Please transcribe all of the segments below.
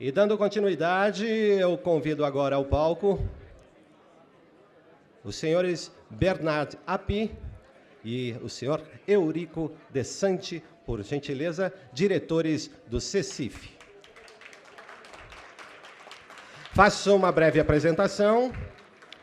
E dando continuidade, eu convido agora ao palco os senhores Bernard Api e o senhor Eurico De Santi, por gentileza, diretores do CECIF. Faço uma breve apresentação.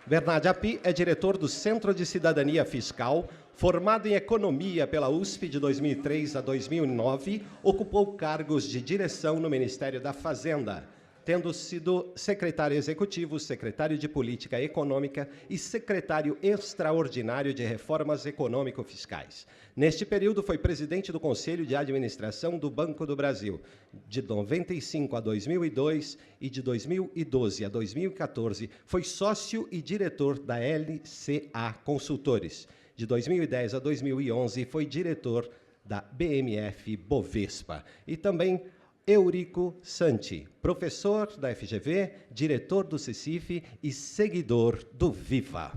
Bernard Api é diretor do Centro de Cidadania Fiscal, formado em Economia pela USP de 2003 a 2009, ocupou cargos de direção no Ministério da Fazenda, tendo sido secretário executivo, secretário de Política Econômica e secretário extraordinário de Reformas Econômico-Fiscais. Neste período, foi presidente do Conselho de Administração do Banco do Brasil, de 95 a 2002 e de 2012 a 2014, foi sócio e diretor da LCA Consultores. De 2010 a 2011, foi diretor da BMF Bovespa. E também Eurico Santi, professor da FGV, diretor do CECIF e seguidor do Viva.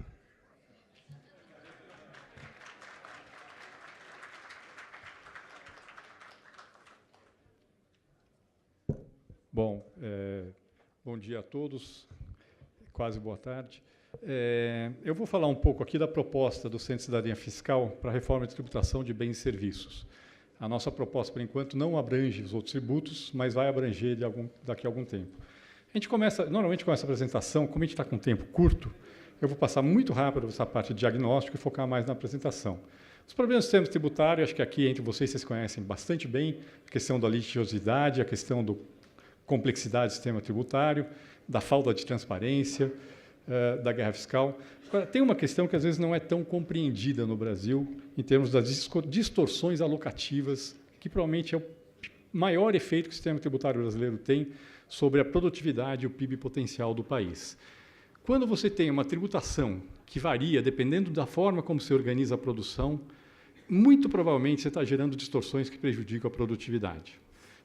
Bom, bom dia a todos, quase boa tarde. Eu vou falar um pouco aqui da proposta do Centro de Cidadania Fiscal para a reforma de tributação de bens e serviços. A nossa proposta, por enquanto, não abrange os outros tributos, mas vai abranger daqui a algum tempo. Normalmente começa a apresentação, como a gente está com um tempo curto, eu vou passar muito rápido essa parte de diagnóstico e focar mais na apresentação. Os problemas do sistema tributário, acho que aqui entre vocês conhecem bastante bem, a questão da litigiosidade, a questão da complexidade do sistema tributário, da falta de transparência, da guerra fiscal. Agora, tem uma questão que às vezes não é tão compreendida no Brasil, em termos das distorções alocativas, que provavelmente é o maior efeito que o sistema tributário brasileiro tem sobre a produtividade e o PIB potencial do país. Quando você tem uma tributação que varia dependendo da forma como você organiza a produção, muito provavelmente você está gerando distorções que prejudicam a produtividade.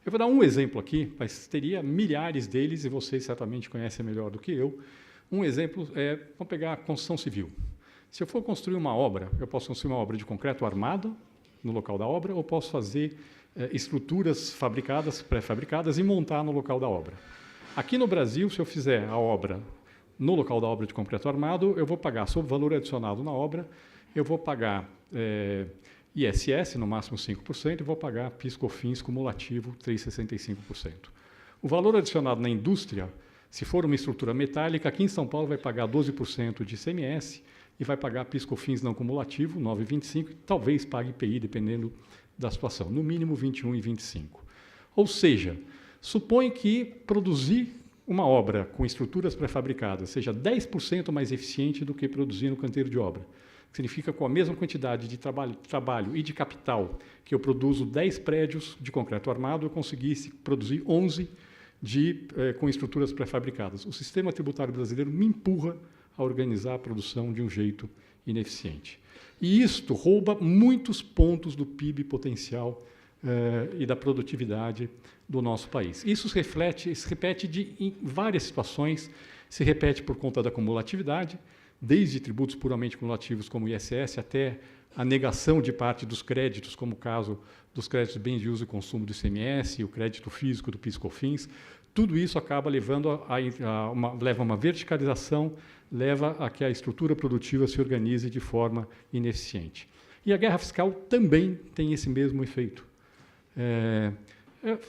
Eu vou dar um exemplo aqui, mas teria milhares deles, e vocês certamente conhecem melhor do que eu. Um exemplo vamos pegar a construção civil. Se eu for construir uma obra, eu posso construir uma obra de concreto armado no local da obra, ou posso fazer estruturas fabricadas, pré-fabricadas, e montar no local da obra. Aqui no Brasil, se eu fizer a obra no local da obra de concreto armado, eu vou pagar sobre valor adicionado na obra, eu vou pagar ISS, no máximo 5%, e vou pagar PIS/COFINS cumulativo 3,65%. O valor adicionado na indústria, se for uma estrutura metálica, aqui em São Paulo vai pagar 12% de ICMS e vai pagar PIS/COFINS não cumulativo, 9,25%, e talvez pague IPI, dependendo da situação, no mínimo 21% e 25%. Ou seja, supõe que produzir uma obra com estruturas pré-fabricadas seja 10% mais eficiente do que produzir no canteiro de obra. Significa, com a mesma quantidade de trabalho e de capital que eu produzo 10 prédios de concreto armado, eu conseguisse produzir 11 com estruturas pré-fabricadas. O sistema tributário brasileiro me empurra a organizar a produção de um jeito ineficiente. E isto rouba muitos pontos do PIB potencial e da produtividade do nosso país. Isso se repete em várias situações, se repete por conta da cumulatividade, desde tributos puramente cumulativos como o ISS até a negação de parte dos créditos, como o caso dos créditos de bens de uso e consumo do ICMS, o crédito físico do PIS/COFINS. Tudo isso acaba leva a uma verticalização, leva a que a estrutura produtiva se organize de forma ineficiente. E a guerra fiscal também tem esse mesmo efeito.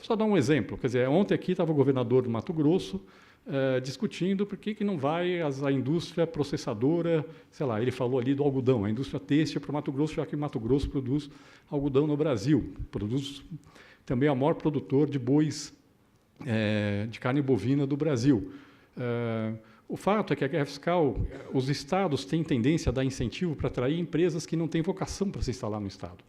Só dar um exemplo. Quer dizer, ontem aqui estava o governador do Mato Grosso, discutindo por que não vai a indústria processadora, sei lá, ele falou ali do algodão, a indústria têxtil para o Mato Grosso, já que o Mato Grosso produz algodão no Brasil, produz também é o maior produtor de bois de carne bovina do Brasil. O fato é que a guerra fiscal, os estados têm tendência a dar incentivo para atrair empresas que não têm vocação para se instalar no estado.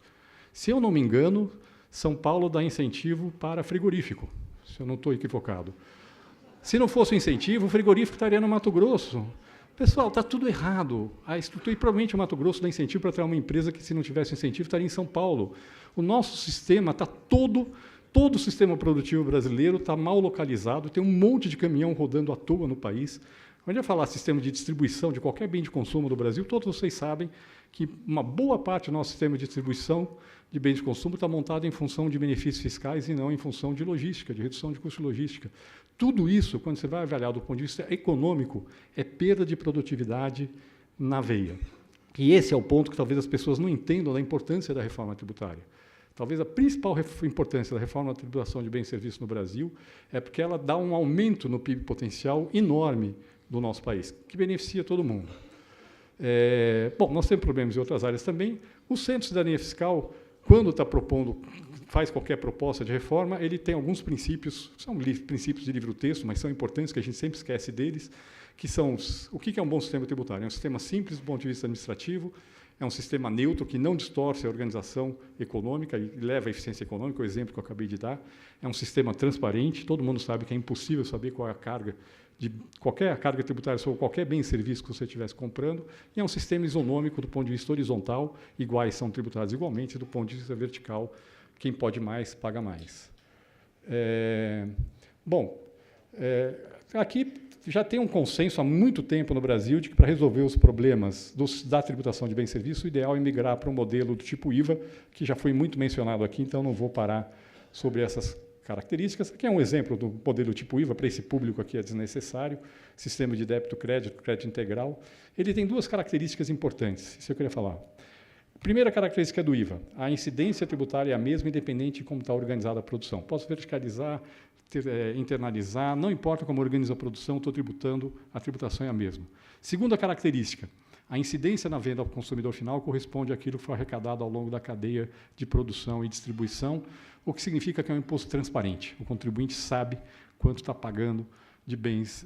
Se eu não me engano, São Paulo dá incentivo para frigorífico, se eu não estou equivocado. Se não fosse o incentivo, o frigorífico estaria no Mato Grosso. Pessoal, está tudo errado. A estrutura, e provavelmente o Mato Grosso dá incentivo para atrair uma empresa que, se não tivesse incentivo, estaria em São Paulo. O nosso sistema está todo o sistema produtivo brasileiro está mal localizado, tem um monte de caminhão rodando à toa no país, Quando eu falar sistema de distribuição de qualquer bem de consumo do Brasil, todos vocês sabem que uma boa parte do nosso sistema de distribuição de bens de consumo está montado em função de benefícios fiscais e não em função de logística, de redução de custo de logística. Tudo isso, quando você vai avaliar do ponto de vista econômico, é perda de produtividade na veia. E esse é o ponto que talvez as pessoas não entendam da importância da reforma tributária. Talvez a principal importância da reforma da tributação de bens e serviços no Brasil é porque ela dá um aumento no PIB potencial enorme do nosso país, que beneficia todo mundo. Bom, nós temos problemas em outras áreas também. O Centro de Cidadania Fiscal, quando está propondo, faz qualquer proposta de reforma, ele tem alguns princípios, são princípios de livro-texto, mas são importantes, que a gente sempre esquece deles, que são o que é um bom sistema tributário? É um sistema simples do ponto de vista administrativo, é um sistema neutro que não distorce a organização econômica e leva à eficiência econômica, o exemplo que eu acabei de dar. É um sistema transparente, todo mundo sabe que é impossível saber qual é a carga de qualquer carga tributária sobre qualquer bem e serviço que você estivesse comprando, e é um sistema isonômico do ponto de vista horizontal, iguais são tributados igualmente, do ponto de vista vertical, quem pode mais, paga mais. Aqui já tem um consenso há muito tempo no Brasil de que, para resolver os problemas da tributação de bens e serviços, o ideal é migrar para um modelo do tipo IVA, que já foi muito mencionado aqui, então não vou parar sobre essas características. Aqui é um exemplo do modelo tipo IVA, para esse público aqui é desnecessário, sistema de débito-crédito, crédito integral. Ele tem duas características importantes, isso eu queria falar. A primeira característica é do IVA, a incidência tributária é a mesma, independente de como está organizada a produção. Posso verticalizar, internalizar, não importa como organiza a produção, estou tributando, a tributação é a mesma. Segunda característica, a incidência na venda ao consumidor final corresponde àquilo que foi arrecadado ao longo da cadeia de produção e distribuição, o que significa que é um imposto transparente. O contribuinte sabe quanto está pagando de bens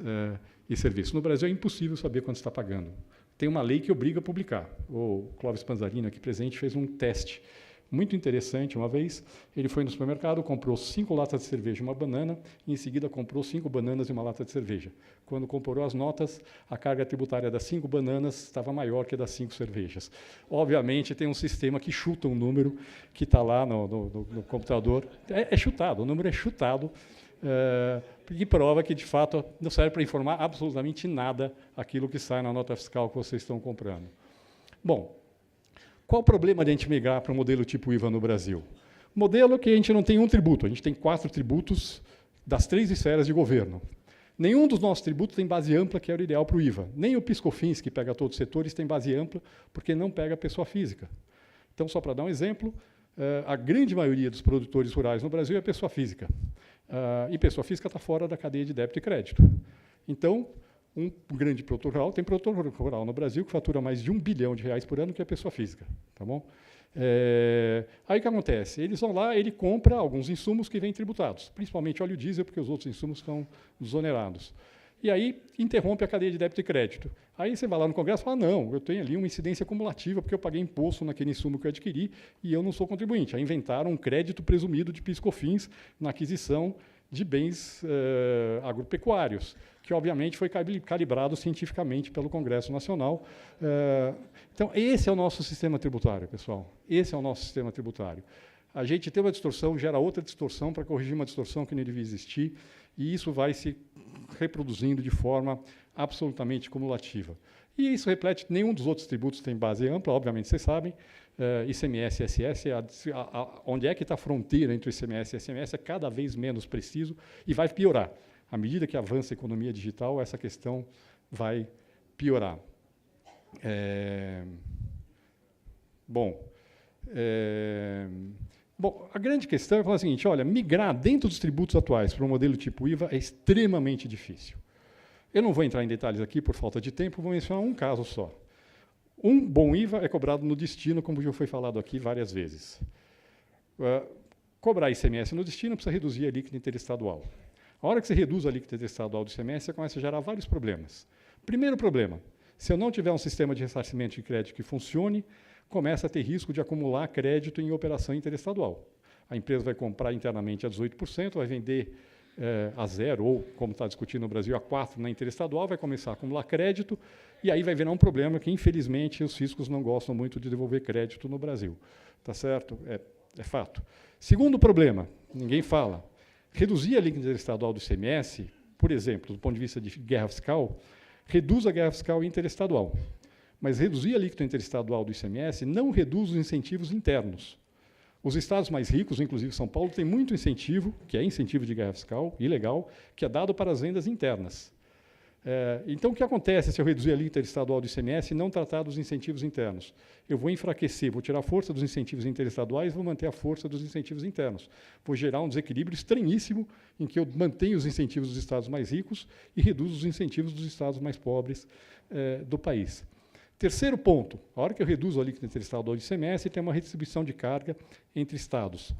e serviços. No Brasil é impossível saber quanto está pagando. Tem uma lei que obriga a publicar. O Clóvis Panzarino, aqui presente, fez um teste muito interessante uma vez. Ele foi no supermercado, comprou 5 latas de cerveja e uma banana, e em seguida comprou 5 bananas e uma lata de cerveja. Quando comparou as notas, a carga tributária das 5 bananas estava maior que a das 5 cervejas. Obviamente, tem um sistema que chuta um número que está lá no computador. É chutado, o número é chutado, e prova que, de fato, não serve para informar absolutamente nada aquilo que sai na nota fiscal que vocês estão comprando. Bom, qual o problema de a gente migrar para o modelo tipo IVA no Brasil? Modelo que a gente não tem um tributo, a gente tem 4 tributos das 3 esferas de governo. Nenhum dos nossos tributos tem base ampla, que era o ideal para o IVA. Nem o PIS/COFINS, que pega todos os setores, tem base ampla, porque não pega a pessoa física. Então, só para dar um exemplo, a grande maioria dos produtores rurais no Brasil é pessoa física. E pessoa física está fora da cadeia de débito e crédito. Então, um grande produtor rural, tem produtor rural no Brasil que fatura mais de R$1 bilhão por ano, que é pessoa física. Tá bom? Aí o que acontece? Eles vão lá, ele compra alguns insumos que vêm tributados, principalmente óleo diesel, porque os outros insumos estão desonerados. E aí interrompe a cadeia de débito e crédito. Aí você vai lá no Congresso e fala, não, eu tenho ali uma incidência cumulativa, porque eu paguei imposto naquele insumo que eu adquiri e eu não sou contribuinte. Aí inventaram um crédito presumido de PIS/COFINS na aquisição de bens agropecuários, que, obviamente, foi calibrado cientificamente pelo Congresso Nacional. Então, esse é o nosso sistema tributário, pessoal. Esse é o nosso sistema tributário. A gente tem uma distorção, gera outra distorção para corrigir uma distorção que não devia existir, e isso vai se reproduzindo de forma absolutamente cumulativa. E isso reflete, nenhum dos outros tributos tem base ampla, obviamente, vocês sabem. ICMS e ISS, onde é que está a fronteira entre o ICMS e o ISS, é cada vez menos preciso e vai piorar. À medida que avança a economia digital, essa questão vai piorar. Bom, a grande questão é falar o seguinte, olha, migrar dentro dos tributos atuais para um modelo tipo IVA é extremamente difícil. Eu não vou entrar em detalhes aqui por falta de tempo, vou mencionar um caso só. Um bom IVA é cobrado no destino, como já foi falado aqui várias vezes. Cobrar ICMS no destino precisa reduzir a alíquota interestadual. A hora que você reduz a alíquota interestadual do ICMS, você começa a gerar vários problemas. Primeiro problema, se eu não tiver um sistema de ressarcimento de crédito que funcione, começa a ter risco de acumular crédito em operação interestadual. A empresa vai comprar internamente a 18%, vai vender a 0%, ou, como está discutindo no Brasil, a 4% na interestadual, vai começar a acumular crédito, e aí vai virar um problema que, infelizmente, os fiscos não gostam muito de devolver crédito no Brasil. Tá certo? É fato. Segundo problema, ninguém fala. Reduzir a alíquota interestadual do ICMS, por exemplo, do ponto de vista de guerra fiscal, reduz a guerra fiscal interestadual. Mas reduzir a alíquota interestadual do ICMS não reduz os incentivos internos. Os estados mais ricos, inclusive São Paulo, têm muito incentivo, que é incentivo de guerra fiscal, ilegal, que é dado para as vendas internas. Então, o que acontece se eu reduzir a alíquota interestadual do ICMS e não tratar dos incentivos internos? Eu vou enfraquecer, vou tirar a força dos incentivos interestaduais, vou manter a força dos incentivos internos. Vou gerar um desequilíbrio estranhíssimo em que eu mantenho os incentivos dos estados mais ricos e reduzo os incentivos dos estados mais pobres do país. Terceiro ponto, a hora que eu reduzo a alíquota interestadual do ICMS, tem uma redistribuição de carga entre estados.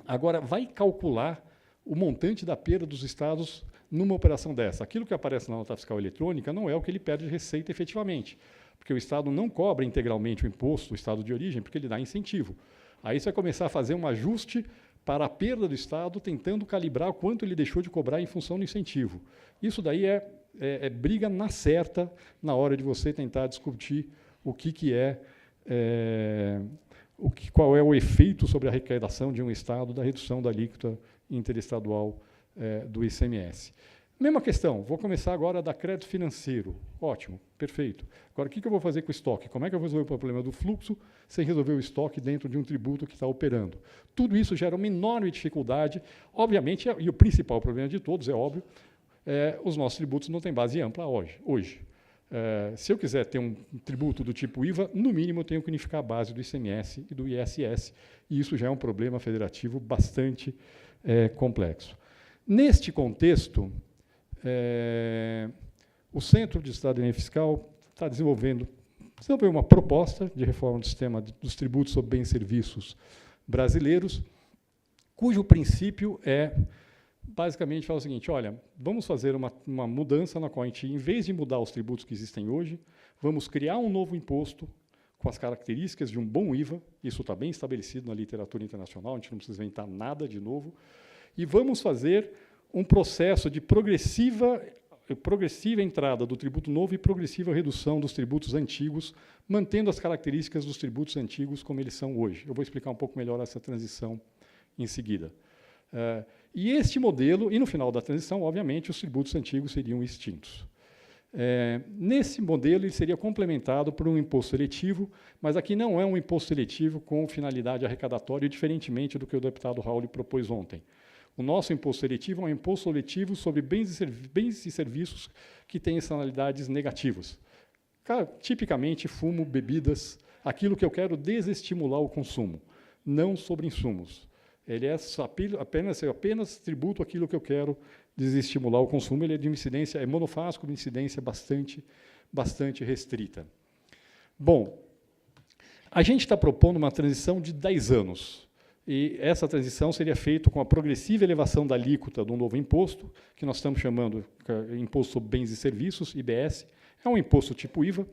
Agora, vai calcular o montante da perda dos estados numa operação dessa. Aquilo que aparece na nota fiscal eletrônica não é o que ele perde de receita efetivamente, porque o Estado não cobra integralmente o imposto, o Estado de origem, porque ele dá incentivo. Aí você vai começar a fazer um ajuste para a perda do Estado, tentando calibrar o quanto ele deixou de cobrar em função do incentivo. Isso daí é briga na certa na hora de você tentar discutir qual é o efeito sobre a arrecadação de um Estado da redução da alíquota interestadual do ICMS. Mesma questão, vou começar agora a dar crédito financeiro. Ótimo, perfeito. Agora, o que eu vou fazer com o estoque? Como é que eu vou resolver o problema do fluxo sem resolver o estoque dentro de um tributo que está operando? Tudo isso gera uma enorme dificuldade. Obviamente, e o principal problema de todos, é óbvio, os nossos tributos não têm base ampla hoje. Se eu quiser ter um tributo do tipo IVA, no mínimo eu tenho que unificar a base do ICMS e do ISS, e isso já é um problema federativo bastante complexo. Neste contexto, o Centro de Cidadania Fiscal está desenvolvendo uma proposta de reforma do sistema dos tributos sobre bens e serviços brasileiros, cujo princípio basicamente, fala o seguinte: olha, vamos fazer uma mudança na qual a gente, em vez de mudar os tributos que existem hoje, vamos criar um novo imposto com as características de um bom IVA, isso está bem estabelecido na literatura internacional, a gente não precisa inventar nada de novo, e vamos fazer um processo de progressiva entrada do tributo novo e progressiva redução dos tributos antigos, mantendo as características dos tributos antigos como eles são hoje. Eu vou explicar um pouco melhor essa transição em seguida. E este modelo, e no final da transição, obviamente, os tributos antigos seriam extintos. Nesse modelo, ele seria complementado por um imposto seletivo, mas aqui não é um imposto seletivo com finalidade arrecadatória, diferentemente do que o deputado Raul propôs ontem. O nosso imposto seletivo é um imposto seletivo sobre bens e serviços que têm externalidades negativas. Tipicamente, fumo, bebidas, aquilo que eu quero desestimular o consumo, não sobre insumos. Ele apenas tributo aquilo que eu quero desestimular o consumo. Ele é de incidência, monofásico, de incidência bastante restrita. Bom, a gente está propondo uma transição de 10 anos. E essa transição seria feita com a progressiva elevação da alíquota de um novo imposto, que nós estamos chamando de Imposto sobre Bens e Serviços, IBS. É um imposto tipo IVA,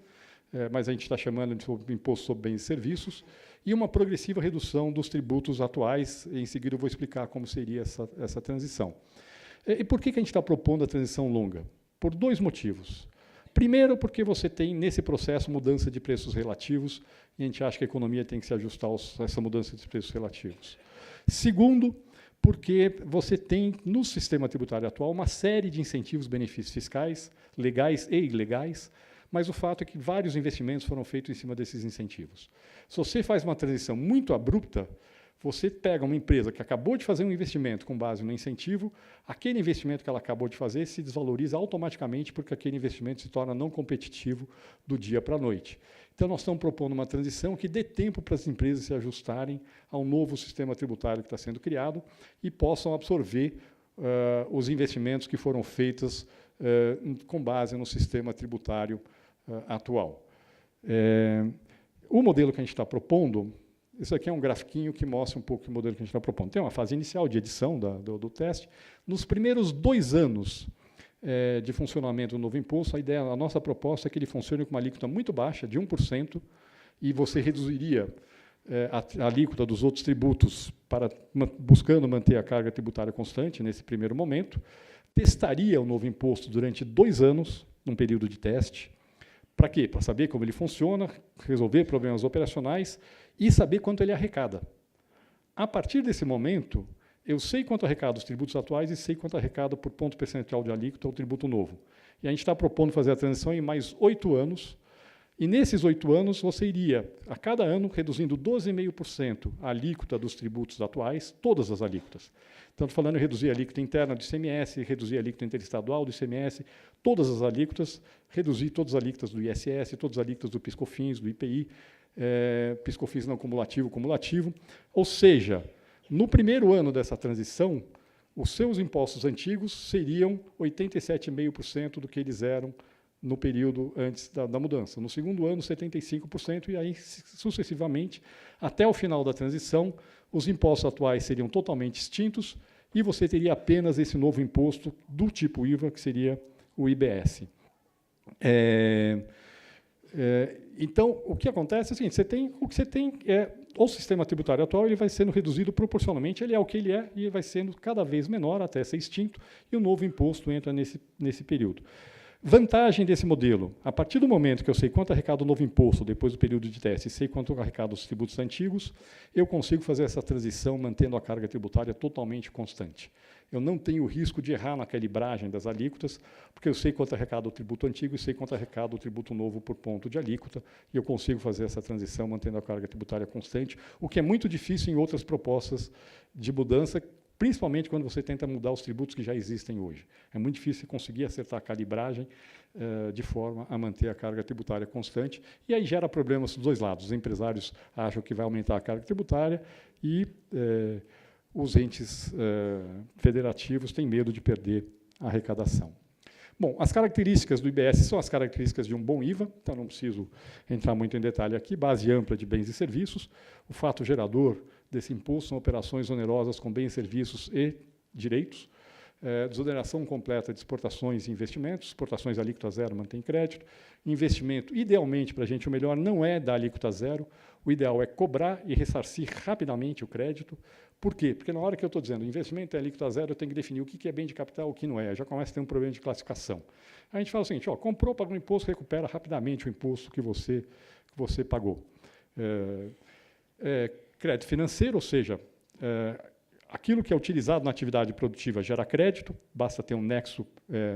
mas a gente está chamando de Imposto sobre Bens e Serviços, e uma progressiva redução dos tributos atuais. Em seguida, eu vou explicar como seria essa transição. E por que a gente está propondo a transição longa? Por 2 motivos. Primeiro, porque você tem, nesse processo, mudança de preços relativos, e a gente acha que a economia tem que se ajustar a essa mudança de preços relativos. Segundo, porque você tem, no sistema tributário atual, uma série de incentivos, benefícios fiscais, legais e ilegais, mas o fato é que vários investimentos foram feitos em cima desses incentivos. Se você faz uma transição muito abrupta, você pega uma empresa que acabou de fazer um investimento com base no incentivo, aquele investimento que ela acabou de fazer se desvaloriza automaticamente porque aquele investimento se torna não competitivo do dia para a noite. Então, nós estamos propondo uma transição que dê tempo para as empresas se ajustarem ao novo sistema tributário que está sendo criado e possam absorver os investimentos que foram feitos com base no sistema tributário atual. O modelo que a gente está propondo, isso aqui é um grafiquinho que mostra um pouco o modelo que a gente está propondo. Tem uma fase inicial de edição do teste. Nos primeiros 2 anos de funcionamento do novo imposto, a nossa proposta é que ele funcione com uma alíquota muito baixa, de 1%, e você reduziria a alíquota dos outros tributos buscando manter a carga tributária constante nesse primeiro momento, testaria o novo imposto durante 2 anos, num período de teste. Para quê? Para saber como ele funciona, resolver problemas operacionais e saber quanto ele arrecada. A partir desse momento, eu sei quanto arrecada os tributos atuais e sei quanto arrecada por ponto percentual de alíquota o tributo novo. E a gente está propondo fazer a transição em mais 8 anos, e nesses 8 anos você iria, a cada ano, reduzindo 12,5% a alíquota dos tributos atuais, todas as alíquotas. Então, estou falando em reduzir a alíquota interna do ICMS, reduzir a alíquota interestadual do ICMS, todas as alíquotas, reduzir todas as alíquotas do ISS, todas as alíquotas do PIS/COFINS, do IPI, PIS/COFINS não cumulativo. Ou seja, no primeiro ano dessa transição, os seus impostos antigos seriam 87,5% do que eles eram no período antes da mudança. No segundo ano, 75%, e aí, sucessivamente, até o final da transição, os impostos atuais seriam totalmente extintos e você teria apenas esse novo imposto do tipo IVA, que seria o IBS. Então, o que acontece é o seguinte, o que você tem é o sistema tributário atual, ele vai sendo reduzido proporcionalmente, ele é o que ele é, e vai sendo cada vez menor até ser extinto, e o novo imposto entra nesse período. Vantagem desse modelo, a partir do momento que eu sei quanto arrecada o novo imposto depois do período de teste e sei quanto arrecada os tributos antigos, eu consigo fazer essa transição mantendo a carga tributária totalmente constante. Eu não tenho o risco de errar na calibragem das alíquotas, porque eu sei quanto arrecada o tributo antigo e sei quanto arrecada o tributo novo por ponto de alíquota, e eu consigo fazer essa transição mantendo a carga tributária constante, o que é muito difícil em outras propostas de mudança, principalmente quando você tenta mudar os tributos que já existem hoje. É muito difícil conseguir acertar a calibragem de forma a manter a carga tributária constante, e aí gera problemas dos dois lados. Os empresários acham que vai aumentar a carga tributária e os entes federativos têm medo de perder a arrecadação. Bom, as características do IBS são as características de um bom IVA, então não preciso entrar muito em detalhe aqui, base ampla de bens e serviços, o fato gerador desse imposto são operações onerosas com bens, serviços e direitos, desoneração completa de exportações e investimentos, exportações alíquota zero mantém crédito, investimento, idealmente, para a gente, o melhor não é dar alíquota zero, o ideal é cobrar e ressarcir rapidamente o crédito. Por quê? Porque na hora que eu estou dizendo investimento é alíquota zero, eu tenho que definir o que é bem de capital e o que não é. Já começa a ter um problema de classificação. A gente fala o seguinte, comprou, pagou um imposto, recupera rapidamente o imposto que você pagou. Crédito financeiro, ou seja, aquilo que é utilizado na atividade produtiva gera crédito, basta ter um nexo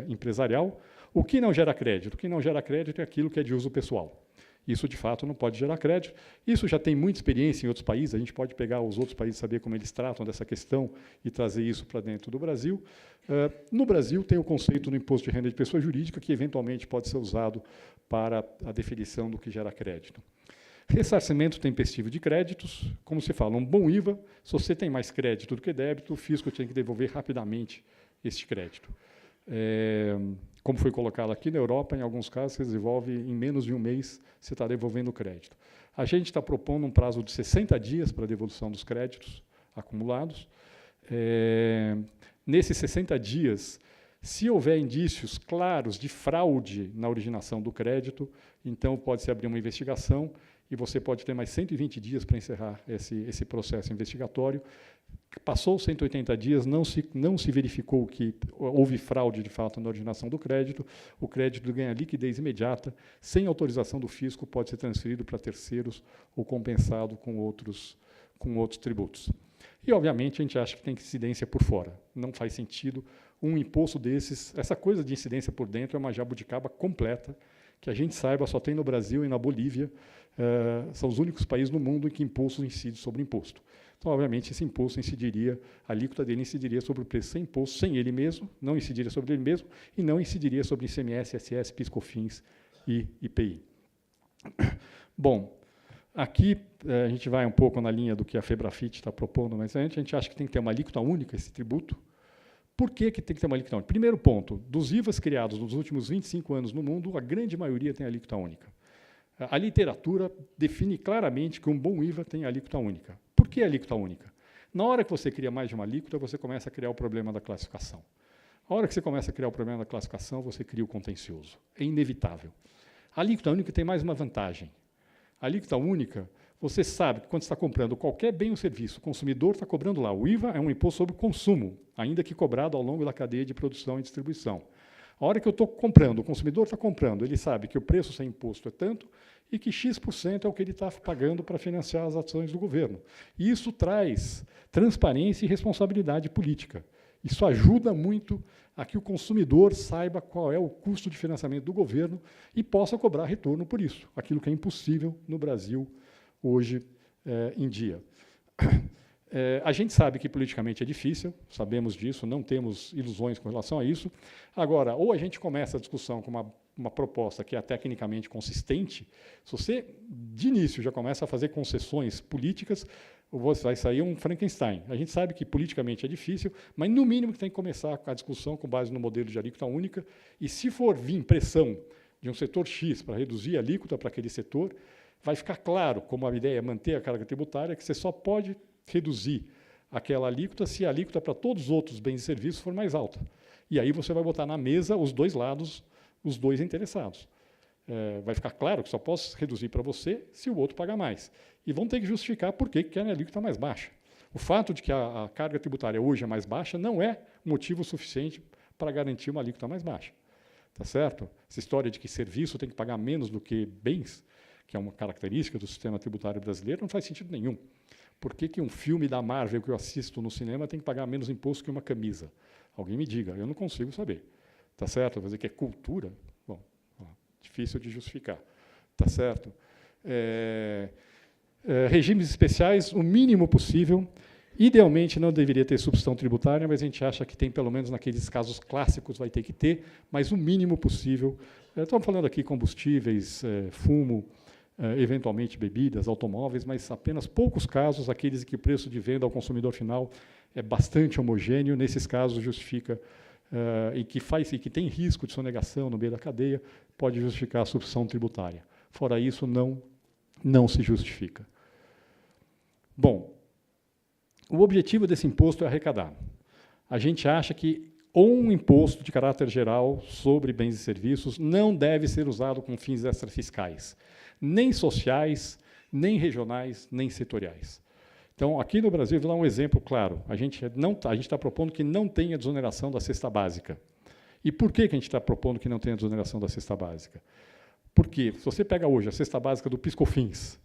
empresarial. O que não gera crédito? O que não gera crédito é aquilo que é de uso pessoal. Isso, de fato, não pode gerar crédito. Isso já tem muita experiência em outros países, a gente pode pegar os outros países e saber como eles tratam dessa questão e trazer isso para dentro do Brasil. No Brasil, tem o conceito do imposto de renda de pessoa jurídica, que, eventualmente, pode ser usado para a definição do que gera crédito. Ressarcimento tempestivo de créditos, como se fala, um bom IVA, se você tem mais crédito do que débito, o fisco tem que devolver rapidamente este crédito. Como foi colocado aqui na Europa, em alguns casos, você devolve em menos de um mês, você está devolvendo o crédito. A gente está propondo um prazo de 60 dias para a devolução dos créditos acumulados. Nesses 60 dias, se houver indícios claros de fraude na originação do crédito, então pode-se abrir uma investigação e você pode ter mais 120 dias para encerrar esse processo investigatório. Passou 180 dias, não se verificou que houve fraude, de fato, na originação do crédito, o crédito ganha liquidez imediata, sem autorização do fisco, pode ser transferido para terceiros ou compensado com outros tributos. E, obviamente, a gente acha que tem incidência por fora. Não faz sentido um imposto desses. Essa coisa de incidência por dentro é uma jabuticaba completa, que a gente saiba só tem no Brasil e na Bolívia. São os únicos países no mundo em que imposto incide sobre imposto. Então, obviamente, esse imposto incidiria, a alíquota dele incidiria sobre o preço sem imposto, sem ele mesmo, não incidiria sobre ele mesmo, e não incidiria sobre ICMS, ISS, PIS/COFINS e IPI. Bom, aqui a gente vai um pouco na linha do que a Febrafit está propondo, mas a gente acha que tem que ter uma alíquota única, esse tributo. Por que tem que ter uma alíquota única? Primeiro ponto, dos IVAs criados nos últimos 25 anos no mundo, a grande maioria tem alíquota única. A literatura define claramente que um bom IVA tem alíquota única. Por que alíquota única? Na hora que você cria mais de uma alíquota, você começa a criar o problema da classificação. A hora que você começa a criar o problema da classificação, você cria o contencioso. É inevitável. A alíquota única tem mais uma vantagem. A alíquota única, você sabe que quando você está comprando qualquer bem ou serviço, o consumidor está cobrando lá. O IVA é um imposto sobre o consumo, ainda que cobrado ao longo da cadeia de produção e distribuição. A hora que eu estou comprando, o consumidor está comprando, ele sabe que o preço sem imposto é tanto, e que X% é o que ele está pagando para financiar as ações do governo. E isso traz transparência e responsabilidade política. Isso ajuda muito a que o consumidor saiba qual é o custo de financiamento do governo e possa cobrar retorno por isso, aquilo que é impossível no Brasil hoje em dia. A gente sabe que politicamente é difícil, sabemos disso, não temos ilusões com relação a isso. Agora, ou a gente começa a discussão com uma proposta que é tecnicamente consistente, se você, de início, já começa a fazer concessões políticas, vai sair um Frankenstein. A gente sabe que politicamente é difícil, mas, no mínimo, que tem que começar a discussão com base no modelo de alíquota única, e, se for vir pressão de um setor X para reduzir a alíquota para aquele setor, vai ficar claro, como a ideia é manter a carga tributária, que você só pode reduzir aquela alíquota se a alíquota para todos os outros bens e serviços for mais alta. E aí você vai botar na mesa os dois lados, os dois interessados. Vai ficar claro que só posso reduzir para você se o outro pagar mais. E vão ter que justificar por que querem a alíquota mais baixa. O fato de que a carga tributária hoje é mais baixa não é motivo suficiente para garantir uma alíquota mais baixa. Tá certo? Essa história de que serviço tem que pagar menos do que bens, que é uma característica do sistema tributário brasileiro, não faz sentido nenhum. Por que um filme da Marvel que eu assisto no cinema tem que pagar menos imposto que uma camisa? Alguém me diga, eu não consigo saber. Tá certo? Vou dizer que é cultura? Bom, difícil de justificar. Tá certo? Regimes especiais, o mínimo possível. Idealmente, não deveria ter substituição tributária, mas a gente acha que tem, pelo menos naqueles casos clássicos, vai ter que ter, mas o mínimo possível. Estamos falando aqui combustíveis, fumo, eventualmente bebidas, automóveis, mas apenas poucos casos, aqueles em que o preço de venda ao consumidor final é bastante homogêneo. Nesses casos, justifica, e que tem risco de sonegação no meio da cadeia, pode justificar a substituição tributária. Fora isso, não se justifica. Bom, o objetivo desse imposto é arrecadar. A gente acha que um imposto de caráter geral sobre bens e serviços não deve ser usado com fins extrafiscais, nem sociais, nem regionais, nem setoriais. Então, aqui no Brasil, vou dar um exemplo claro. A gente está propondo que não tenha desoneração da cesta básica. E por que a gente está propondo que não tenha desoneração da cesta básica? Porque, se você pega hoje a cesta básica do PiscoFins,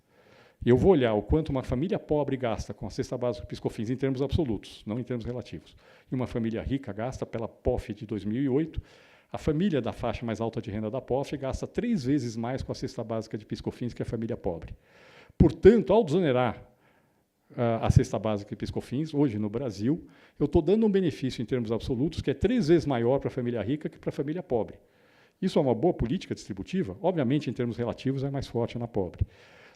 eu vou olhar o quanto uma família pobre gasta com a cesta básica do PiscoFins em termos absolutos, não em termos relativos, e uma família rica gasta pela POF de 2008, a família da faixa mais alta de renda da POF gasta 3 vezes mais com a cesta básica de PiscoFins que a família pobre. Portanto, ao desonerar a cesta básica de PiscoFins, hoje no Brasil, eu estou dando um benefício em termos absolutos que é 3 vezes maior para a família rica que para a família pobre. Isso é uma boa política distributiva? Obviamente, em termos relativos, é mais forte na pobre.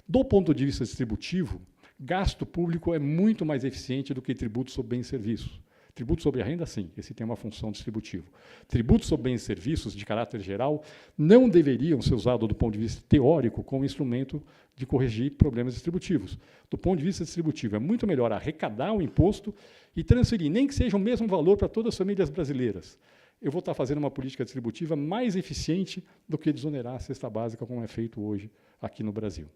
Do ponto de vista distributivo, gasto público é muito mais eficiente do que tributo sobre bens e serviços. Tributo sobre a renda, sim, esse tem uma função distributiva. Tributos sobre bens e serviços, de caráter geral, não deveriam ser usados do ponto de vista teórico como instrumento de corrigir problemas distributivos. Do ponto de vista distributivo, é muito melhor arrecadar o imposto e transferir, nem que seja o mesmo valor para todas as famílias brasileiras. Eu vou estar fazendo uma política distributiva mais eficiente do que desonerar a cesta básica, como é feito hoje aqui no Brasil.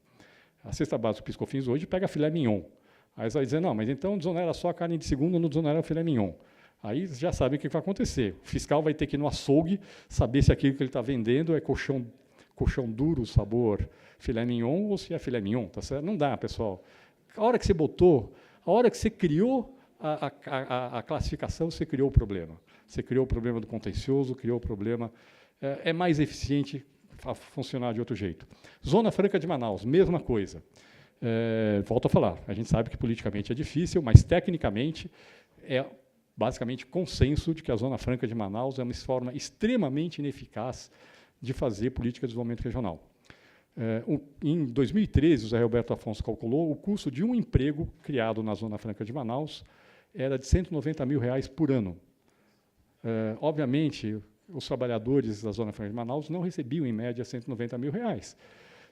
A cesta básica do PiscoFins hoje pega filé mignon. Aí você vai dizer, não, mas então desonera só a carne de segundo, não desonera o filé mignon. Aí já sabe o que vai acontecer. O fiscal vai ter que ir no açougue, saber se aquilo que ele está vendendo é colchão duro, sabor filé mignon, ou se é filé mignon, tá certo? Não dá, pessoal. A hora que você botou, a hora que você criou a classificação, você criou o problema. Você criou o problema do contencioso, criou o problema... É mais eficiente funcionar de outro jeito. Zona Franca de Manaus, mesma coisa. Volto a falar, a gente sabe que politicamente é difícil, mas tecnicamente é basicamente consenso de que a Zona Franca de Manaus é uma forma extremamente ineficaz de fazer política de desenvolvimento regional. Em 2013, o Zé Roberto Afonso calculou o custo de um emprego criado na Zona Franca de Manaus era de R$190 mil por ano. Obviamente, os trabalhadores da Zona Franca de Manaus não recebiam, em média, R$190 mil.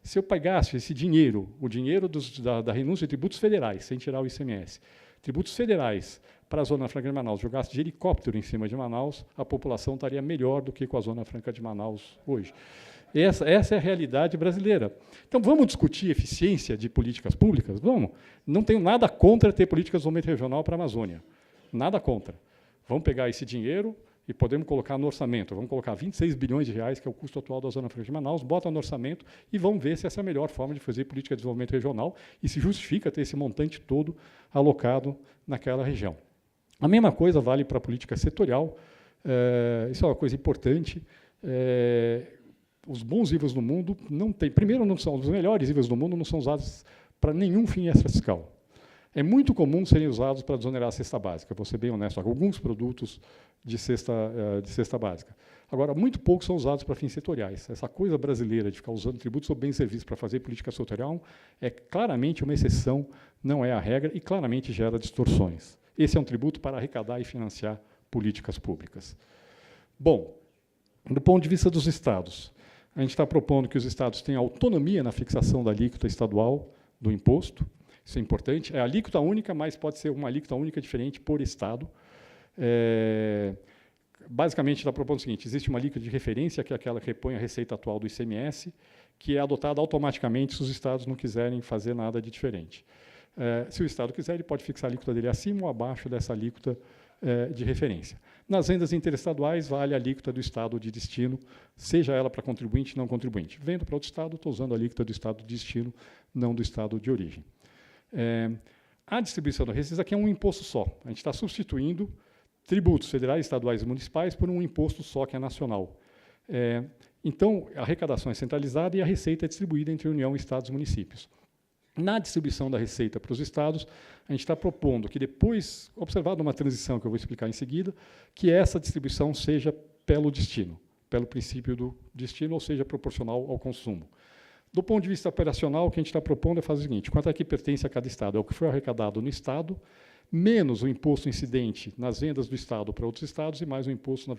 Se eu pegasse esse dinheiro, o dinheiro da renúncia de tributos federais, sem tirar o ICMS, tributos federais para a Zona Franca de Manaus, jogasse de helicóptero em cima de Manaus, a população estaria melhor do que com a Zona Franca de Manaus hoje. Essa é a realidade brasileira. Então, vamos discutir eficiência de políticas públicas? Vamos. Não tenho nada contra ter políticas de desenvolvimento regional para a Amazônia. Nada contra. Vamos pegar esse dinheiro e podemos colocar no orçamento, vamos colocar 26 bilhões de reais, que é o custo atual da Zona Franca de Manaus, bota no orçamento e vamos ver se essa é a melhor forma de fazer política de desenvolvimento regional e se justifica ter esse montante todo alocado naquela região. A mesma coisa vale para a política setorial, isso é uma coisa importante. Os bons IVAs do mundo não têm, primeiro, não são os melhores IVAs do mundo, não são usados para nenhum fim extrafiscal. É muito comum serem usados para desonerar a cesta básica, vou ser bem honesto, alguns produtos de cesta básica. Agora, muito poucos são usados para fins setoriais. Essa coisa brasileira de ficar usando tributos ou bens e serviços para fazer política setorial é claramente uma exceção, não é a regra, e claramente gera distorções. Esse é um tributo para arrecadar e financiar políticas públicas. Bom, do ponto de vista dos estados, a gente está propondo que os estados tenham autonomia na fixação da alíquota estadual do imposto. Isso é importante. É alíquota única, mas pode ser uma alíquota única diferente por estado. Basicamente, está propondo o seguinte: existe uma alíquota de referência, que é aquela que repõe a receita atual do ICMS, que é adotada automaticamente se os estados não quiserem fazer nada de diferente. Se o estado quiser, ele pode fixar a alíquota dele acima ou abaixo dessa alíquota de referência. Nas rendas interestaduais, vale a alíquota do estado de destino, seja ela para contribuinte ou não contribuinte. Vendo para outro estado, estou usando a alíquota do estado de destino, não do estado de origem. A distribuição da receita aqui é um imposto só. A gente está substituindo tributos federais, estaduais e municipais por um imposto só, que é nacional. Então, a arrecadação é centralizada e a receita é distribuída entre a União, estados e municípios. Na distribuição da receita para os estados, a gente está propondo que depois, observada uma transição que eu vou explicar em seguida, que essa distribuição seja pelo destino, pelo princípio do destino, ou seja, proporcional ao consumo. Do ponto de vista operacional, o que a gente está propondo é fazer o seguinte: quanto é que pertence a cada estado? É o que foi arrecadado no estado, menos o imposto incidente nas vendas do estado para outros estados e mais o imposto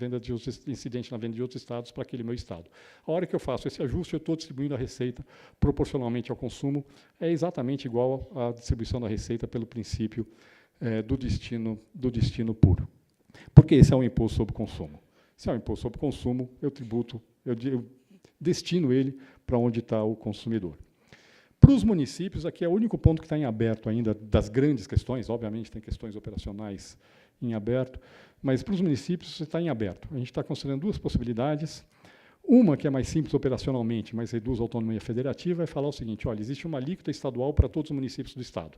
incidente na venda de outros estados para aquele meu estado. A hora que eu faço esse ajuste, eu estou distribuindo a receita proporcionalmente ao consumo, é exatamente igual à distribuição da receita pelo princípio do destino puro. Porque esse é um imposto sobre consumo. Se é um imposto sobre consumo, eu destino ele para onde está o consumidor. Para os municípios, aqui é o único ponto que está em aberto ainda, das grandes questões, obviamente tem questões operacionais em aberto, mas para os municípios está em aberto. A gente está considerando duas possibilidades. Uma, que é mais simples operacionalmente, mas reduz a autonomia federativa, é falar o seguinte: olha, existe uma alíquota estadual para todos os municípios do estado.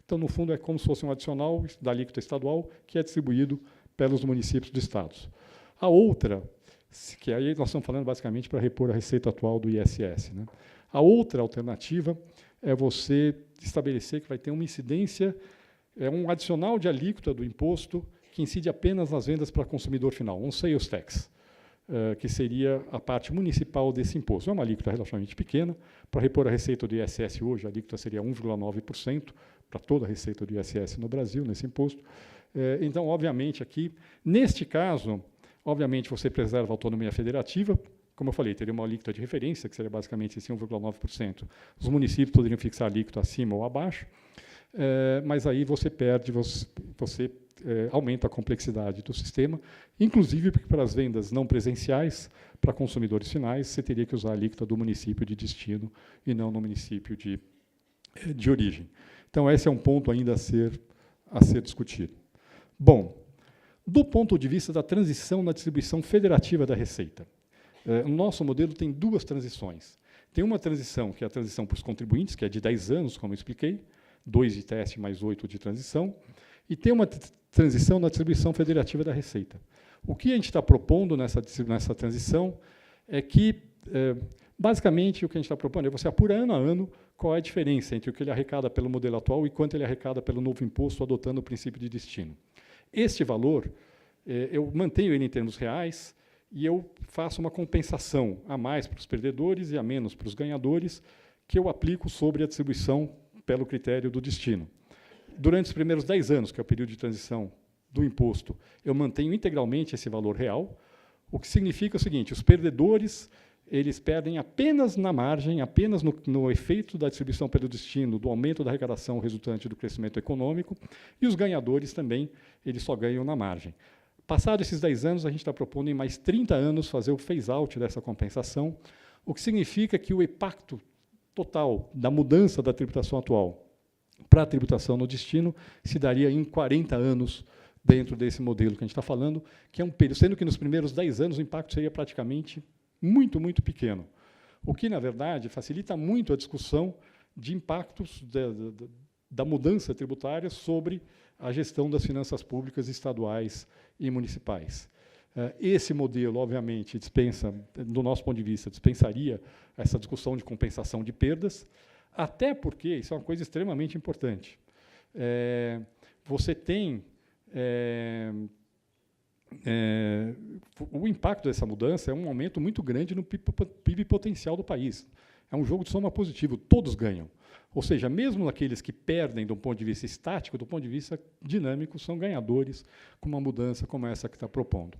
Então, no fundo, é como se fosse um adicional da alíquota estadual que é distribuído pelos municípios do estado. A outra, que aí nós estamos falando basicamente para repor a receita atual do ISS, né? A outra alternativa é você estabelecer que vai ter uma incidência, um adicional de alíquota do imposto que incide apenas nas vendas para consumidor final, um sales tax, que seria a parte municipal desse imposto. É uma alíquota relativamente pequena. Para repor a receita do ISS hoje, a alíquota seria 1,9% para toda a receita do ISS no Brasil, nesse imposto. Então, obviamente, aqui, neste caso, obviamente, você preserva a autonomia federativa. Como eu falei, teria uma alíquota de referência, que seria basicamente esse 1,9%. Os municípios poderiam fixar a alíquota acima ou abaixo, mas aí você perde, você aumenta a complexidade do sistema, inclusive porque para as vendas não presenciais, para consumidores finais, você teria que usar a alíquota do município de destino e não no município de origem. Então, esse é um ponto ainda a ser discutido. Bom, do ponto de vista da transição na distribuição federativa da receita, o nosso modelo tem duas transições. Tem uma transição, que é a transição para os contribuintes, que é de 10 anos, como eu expliquei, 2 de teste mais 8 de transição, e tem uma transição na distribuição federativa da receita. O que a gente está propondo nessa transição é que, basicamente, o que a gente está propondo é você apurar ano a ano qual é a diferença entre o que ele arrecada pelo modelo atual e quanto ele arrecada pelo novo imposto, adotando o princípio de destino. Este valor, eu mantenho ele em termos reais, e eu faço uma compensação a mais para os perdedores e a menos para os ganhadores, que eu aplico sobre a distribuição pelo critério do destino. Durante os primeiros 10 anos, que é o período de transição do imposto, eu mantenho integralmente esse valor real, o que significa o seguinte: os perdedores eles perdem apenas na margem, apenas no efeito da distribuição pelo destino, do aumento da arrecadação resultante do crescimento econômico, e os ganhadores também, eles só ganham na margem. Passados esses 10 anos, a gente está propondo em mais 30 anos fazer o phase-out dessa compensação, o que significa que o impacto total da mudança da tributação atual para a tributação no destino se daria em 40 anos dentro desse modelo que a gente está falando, que é um período, sendo que nos primeiros 10 anos o impacto seria praticamente muito, muito pequeno. O que, na verdade, facilita muito a discussão de impactos da mudança tributária sobre a gestão das finanças públicas estaduais e municipais. Esse modelo, obviamente, dispensa, do nosso ponto de vista, dispensaria essa discussão de compensação de perdas, até porque, isso é uma coisa extremamente importante, você tem o impacto dessa mudança é um aumento muito grande no PIB potencial do país. É um jogo de soma positivo, todos ganham. Ou seja, mesmo aqueles que perdem do ponto de vista estático, do ponto de vista dinâmico, são ganhadores com uma mudança como essa que está propondo.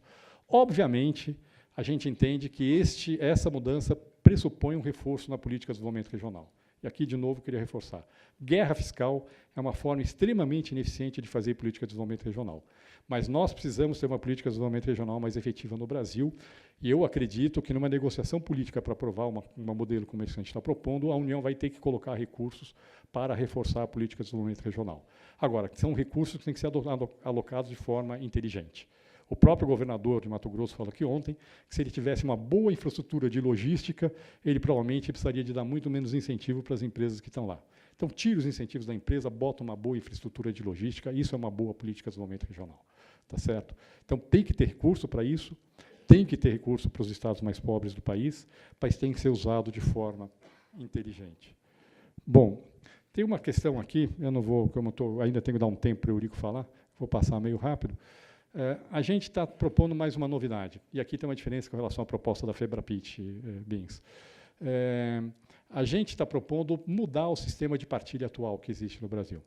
Obviamente, a gente entende que essa mudança pressupõe um reforço na política de desenvolvimento regional. E aqui, de novo, queria reforçar. Guerra fiscal é uma forma extremamente ineficiente de fazer política de desenvolvimento regional. Mas nós precisamos ter uma política de desenvolvimento regional mais efetiva no Brasil, e eu acredito que, numa negociação política para aprovar um modelo como esse que a gente está propondo, a União vai ter que colocar recursos para reforçar a política de desenvolvimento regional. Agora, são recursos que têm que ser alocados de forma inteligente. O próprio governador de Mato Grosso falou aqui ontem que, se ele tivesse uma boa infraestrutura de logística, ele provavelmente precisaria de dar muito menos incentivo para as empresas que estão lá. Então, tira os incentivos da empresa, bota uma boa infraestrutura de logística, isso é uma boa política de desenvolvimento regional. Tá certo? Então, tem que ter recurso para isso, tem que ter recurso para os estados mais pobres do país, mas tem que ser usado de forma inteligente. Bom, tem uma questão aqui, eu não vou, como ainda tenho que dar um tempo para o Eurico falar, vou passar meio rápido. A gente está propondo mais uma novidade, e aqui tem uma diferença com relação à proposta da FEBRAPIT, Bins. A gente está propondo mudar o sistema de partilha atual que existe no Brasil.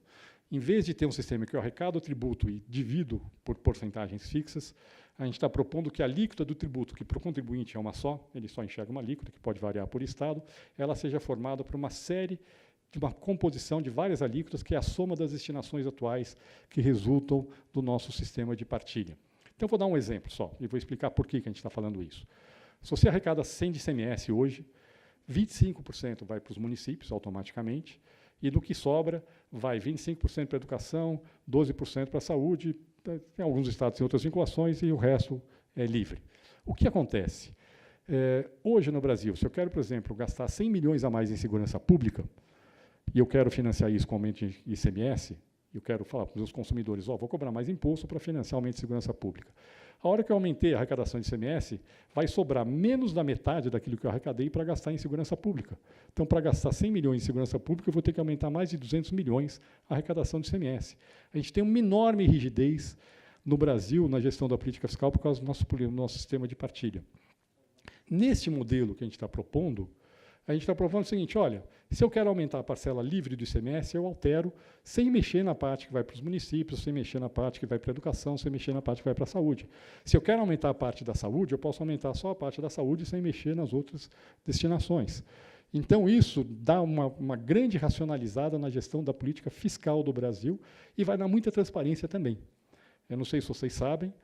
Em vez de ter um sistema que eu arrecado o tributo e divido por porcentagens fixas, a gente está propondo que a alíquota do tributo, que para o contribuinte é uma só, ele só enxerga uma alíquota, que pode variar por estado, ela seja formada por uma série de uma composição de várias alíquotas, que é a soma das destinações atuais que resultam do nosso sistema de partilha. Então, vou dar um exemplo só, e vou explicar por que a gente está falando isso. Se você arrecada 100 de ICMS hoje, 25% vai para os municípios, automaticamente, e do que sobra, vai 25% para a educação, 12% para a saúde, tem alguns estados em outras vinculações, e o resto é livre. O que acontece? Hoje, no Brasil, se eu quero, por exemplo, gastar 100 milhões a mais em segurança pública, e eu quero financiar isso com aumento de ICMS, eu quero falar para os meus consumidores, vou cobrar mais imposto para financiar o aumento de segurança pública. A hora que eu aumentei a arrecadação de ICMS, vai sobrar menos da metade daquilo que eu arrecadei para gastar em segurança pública. Então, para gastar 100 milhões em segurança pública, eu vou ter que aumentar mais de 200 milhões a arrecadação de ICMS. A gente tem uma enorme rigidez no Brasil na gestão da política fiscal por causa do nosso sistema de partilha. Neste modelo que a gente está propondo, a gente está propondo o seguinte, olha, se eu quero aumentar a parcela livre do ICMS, eu altero sem mexer na parte que vai para os municípios, sem mexer na parte que vai para a educação, sem mexer na parte que vai para a saúde. Se eu quero aumentar a parte da saúde, eu posso aumentar só a parte da saúde sem mexer nas outras destinações. Então, isso dá uma grande racionalizada na gestão da política fiscal do Brasil e vai dar muita transparência também. Eu não sei se vocês sabem,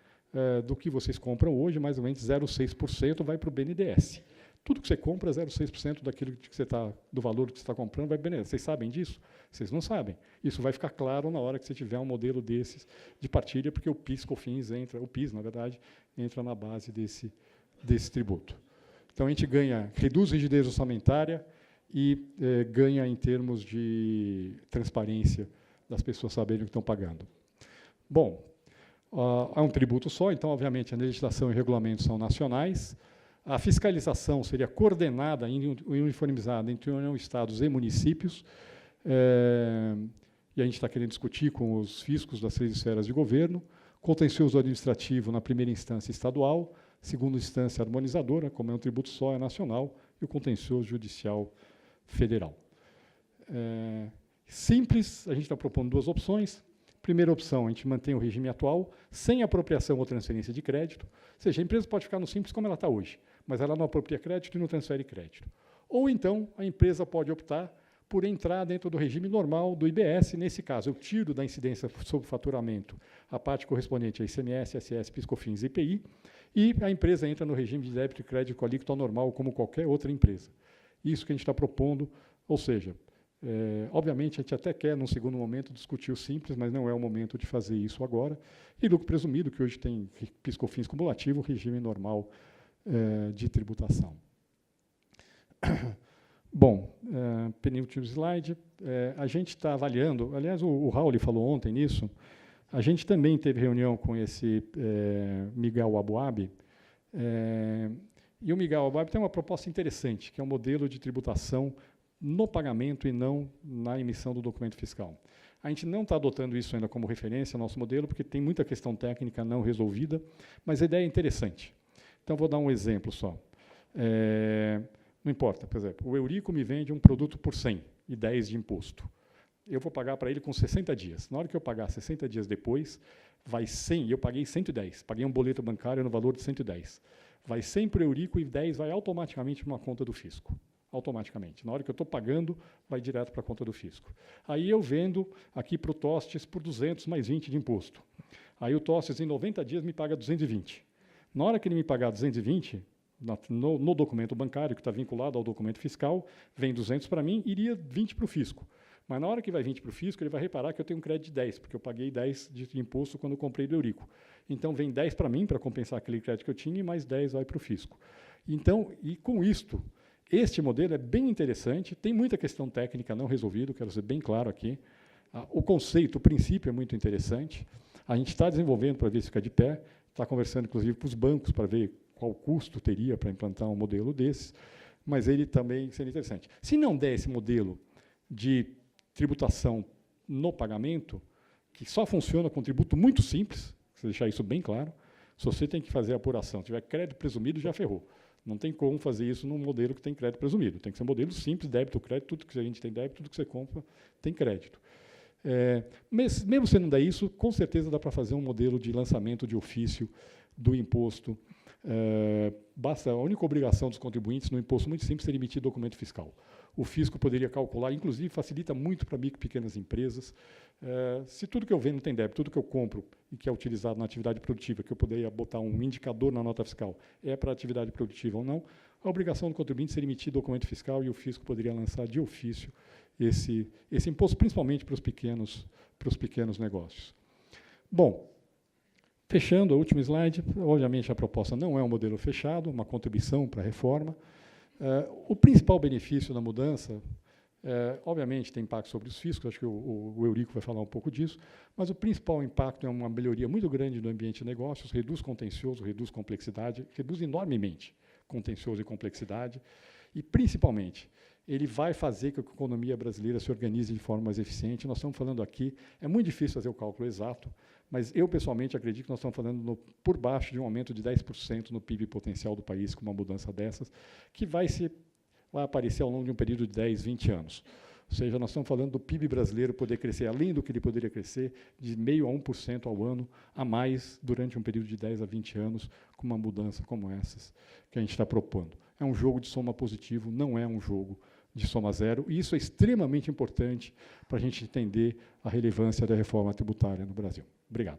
do que vocês compram hoje, mais ou menos 0,6% vai para o BNDES. Tudo que você compra, 0,6% daquilo que você do valor que você está comprando vai para o BNDES. Vocês sabem disso? Vocês não sabem. Isso vai ficar claro na hora que você tiver um modelo desses de partilha, porque o PIS, COFINS entra, o PIS, na verdade, entra na base desse tributo. Então, a gente reduz a rigidez orçamentária e ganha em termos de transparência das pessoas saberem o que estão pagando. Bom, é um tributo só, então, obviamente, a legislação e o regulamento são nacionais. A fiscalização seria coordenada e uniformizada entre União, Estados e municípios, e a gente está querendo discutir com os fiscos das 3 esferas de governo, contencioso administrativo na primeira instância estadual, segunda instância harmonizadora, como é um tributo só, é nacional, e o contencioso judicial federal. Simples, a gente está propondo 2 opções. Primeira opção, a gente mantém o regime atual, sem apropriação ou transferência de crédito, ou seja, a empresa pode ficar no simples como ela está hoje, mas ela não apropria crédito e não transfere crédito. Ou então, a empresa pode optar por entrar dentro do regime normal do IBS, nesse caso, eu tiro da incidência sobre faturamento a parte correspondente a ICMS, SS, PIS, COFINS e IPI, e a empresa entra no regime de débito e crédito com alíquota normal, como qualquer outra empresa. Isso que a gente está propondo, ou seja, Obviamente, a gente até quer, num segundo momento, discutir o simples, mas não é o momento de fazer isso agora. E lucro presumido, que hoje tem PIS/COFINS cumulativo, regime normal de tributação. Bom, penúltimo slide. A gente está avaliando, aliás, o Raul falou ontem nisso, a gente também teve reunião com esse Miguel Abuabi, e o Miguel Abuabi tem uma proposta interessante, que é um modelo de tributação no pagamento e não na emissão do documento fiscal. A gente não está adotando isso ainda como referência, nosso modelo, porque tem muita questão técnica não resolvida, mas a ideia é interessante. Então, vou dar um exemplo só. Não importa, por exemplo, o Eurico me vende um produto por 100 e 10 de imposto. Eu vou pagar para ele com 60 dias. Na hora que eu pagar 60 dias depois, vai 100, e eu paguei 110. Paguei um boleto bancário no valor de 110. Vai 100 para o Eurico e 10 vai automaticamente para uma conta do fisco. Automaticamente. Na hora que eu estou pagando, vai direto para a conta do fisco. Aí eu vendo aqui para o Tostes por 200 mais 20 de imposto. Aí o Tostes, em 90 dias, me paga 220. Na hora que ele me pagar 220, no documento bancário, que está vinculado ao documento fiscal, vem 200 para mim, iria 20 para o fisco. Mas na hora que vai 20 para o fisco, ele vai reparar que eu tenho um crédito de 10, porque eu paguei 10 de imposto quando eu comprei do Eurico. Então, vem 10 para mim, para compensar aquele crédito que eu tinha, e mais 10 vai para o fisco. Então, e com isto, este modelo é bem interessante, tem muita questão técnica não resolvida, quero ser bem claro aqui. O conceito, o princípio é muito interessante. A gente está desenvolvendo para ver se fica de pé, está conversando, inclusive, com os bancos para ver qual custo teria para implantar um modelo desses, mas ele também seria interessante. Se não der esse modelo de tributação no pagamento, que só funciona com tributo muito simples, preciso deixar isso bem claro, se você tem que fazer a apuração, se tiver crédito presumido, já ferrou. Não tem como fazer isso num modelo que tem crédito presumido. Tem que ser um modelo simples, débito, crédito, tudo que a gente tem débito, tudo que você compra tem crédito. Mas, mesmo se não der isso, com certeza dá para fazer um modelo de lançamento de ofício do imposto. Basta a única obrigação dos contribuintes no imposto muito simples ser emitir documento fiscal. O fisco poderia calcular, inclusive facilita muito para micro e pequenas empresas. Se tudo que eu vendo tem débito, tudo que eu compro e que é utilizado na atividade produtiva, que eu poderia botar um indicador na nota fiscal, é para atividade produtiva ou não, a obrigação do contribuinte seria emitir documento fiscal e o fisco poderia lançar de ofício esse imposto, principalmente para os pequenos negócios. Bom, fechando, o último slide, obviamente a proposta não é um modelo fechado, uma contribuição para a reforma. O principal benefício da mudança, obviamente, tem impacto sobre os fiscos, acho que o Eurico vai falar um pouco disso, mas o principal impacto é uma melhoria muito grande do ambiente de negócios, reduz contencioso, reduz complexidade, reduz enormemente contencioso e complexidade, e, principalmente, ele vai fazer com que a economia brasileira se organize de forma mais eficiente. Nós estamos falando aqui, é muito difícil fazer o cálculo exato, mas eu, pessoalmente, acredito que nós estamos falando por baixo de um aumento de 10% no PIB potencial do país, com uma mudança dessas, que vai aparecer ao longo de um período de 10, 20 anos. Ou seja, nós estamos falando do PIB brasileiro poder crescer, além do que ele poderia crescer, de 0,5% a 1% ao ano, a mais, durante um período de 10 a 20 anos, com uma mudança como essas que a gente está propondo. É um jogo de soma positivo, não é um jogo de soma zero, e isso é extremamente importante para a gente entender a relevância da reforma tributária no Brasil. Obrigado.